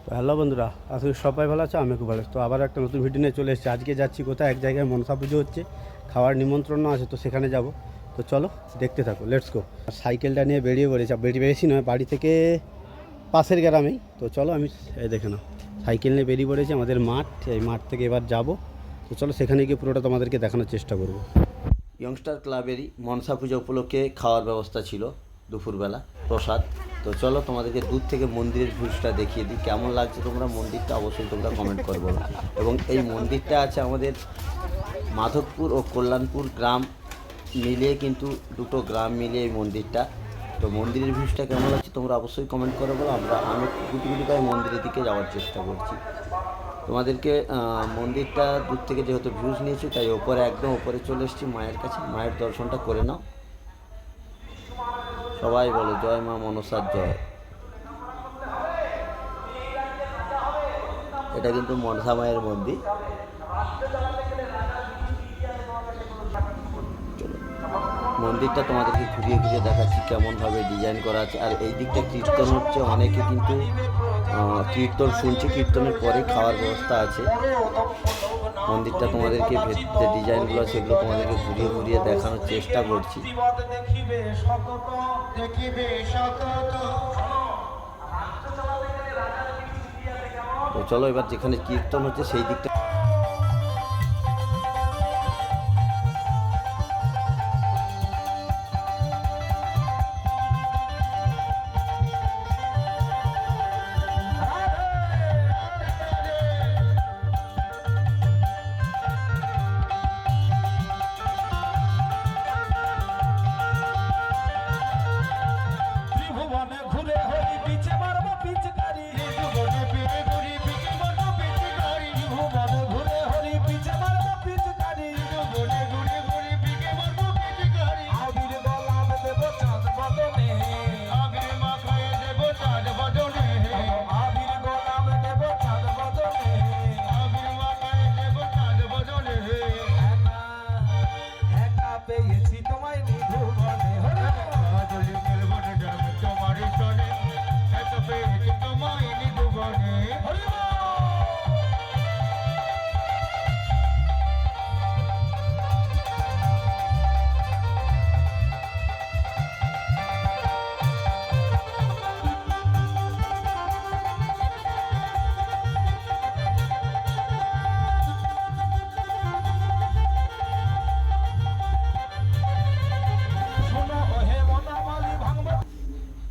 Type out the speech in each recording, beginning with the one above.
তো হ্যালো বন্ধুরা, আসলে সবাই ভালো আছে, আমি খুব ভালো আছি। তো আবার একটা নতুন ভিডিও নিয়ে চলে এসেছি। আজকে যাচ্ছি কোথায়, এক জায়গায় মনসা পুজো হচ্ছে, খাওয়ার নিমন্ত্রণ আছে, তো সেখানে যাব। তো চলো দেখতে থাকো, লেটস গো। সাইকেলটা নিয়ে বেরিয়ে পড়েছি, বেশি নয়, বাড়ি থেকে পাশের গ্রামেই। তো চলো, আমি এই দেখে নাও, সাইকেল নিয়ে বেরিয়ে পড়েছি। আমাদের মাঠ, এই মাঠ থেকে এবার যাব। তো চলো সেখানে গিয়ে পুরোটা তোমাদেরকে দেখানোর চেষ্টা করব। ইয়ংস্টার ক্লাবেরই মনসা পুজো উপলক্ষে খাওয়ার ব্যবস্থা ছিল দুপুরবেলা, প্রসাদ। তো চলো তোমাদেরকে দূর থেকে মন্দিরের ভিউজটা দেখিয়ে দিই, কেমন লাগছে তোমরা মন্দিরটা অবশ্যই তোমরা কমেন্ট করে বলো। এবং এই মন্দিরটা আছে আমাদের মাধবপুর ও কল্যাণপুর গ্রাম মিলিয়ে, কিন্তু দুটো গ্রাম মিলিয়ে এই মন্দিরটা। তো মন্দিরের ভিউজটা কেমন লাগছে তোমরা অবশ্যই কমেন্ট করে বলো। আমি গুটি গুটি পায়ে মন্দিরের দিকে যাওয়ার চেষ্টা করছি। তোমাদেরকে মন্দিরটা দূর থেকে যেহেতু ভিউজ নিয়েছি, তাই ওপরে একদম ওপরে চলে এসেছি মায়ের কাছে। মায়ের দর্শনটা করে নাও। সবাই বলো জয় মা মনসার জয়। এটা কিন্তু মনসা মায়ের মন্দির। চলো মন্দিরটা তোমাদেরকে ঘুরিয়ে ঘুরিয়ে দেখাচ্ছি কেমনভাবে ডিজাইন করা আছে। আর এই দিকটা কীর্তন হচ্ছে, অনেকে কিন্তু কীর্তন শুনছে, কীর্তনের পরে খাওয়ার ব্যবস্থা আছে। মন্দিরটা তোমাদেরকে যে ডিজাইনগুলো সেগুলো তোমাদেরকে ঘুরিয়ে ঘুরিয়ে দেখানোর চেষ্টা করছি। তো চলো এবার যেখানে কীর্তন হচ্ছে সেই দিকটা। পেয়েছি তোমায় নিধু বনে তোমার সনে এত পেয়েছি তোমায় নিধু বনে।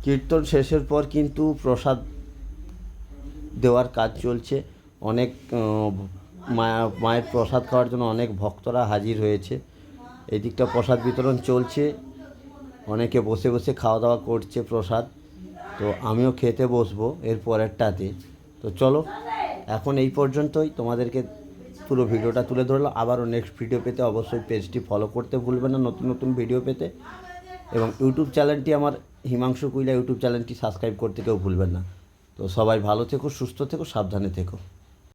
কীর্তন শেষের পর কিন্তু প্রসাদ দেওয়ার কাজ চলছে। অনেক মায়ের প্রসাদ খাওয়ার জন্য অনেক ভক্তরা হাজির হয়েছে। এই দিকটা প্রসাদ বিতরণ চলছে, অনেকে বসে বসে খাওয়া দাওয়া করছে প্রসাদ। তো আমিও খেতে বসবো এর পরেরটাতে। তো চলো এখন এই পর্যন্তই, তোমাদেরকে পুরো ভিডিওটা তুলে ধরলাম। আবারও নেক্সট ভিডিও পেতে অবশ্যই পেজটি ফলো করতে ভুলবেন না, নতুন নতুন ভিডিও পেতে। এবং ইউটিউব চ্যানেলটি আমার হিমাংশু কুইলা ইউটিউব চ্যানেলটি সাবস্ক্রাইব করতে কেউ ভুলবেন না। তো সবাই ভালো থেকো, সুস্থ থেকো, সাবধানে থেকো।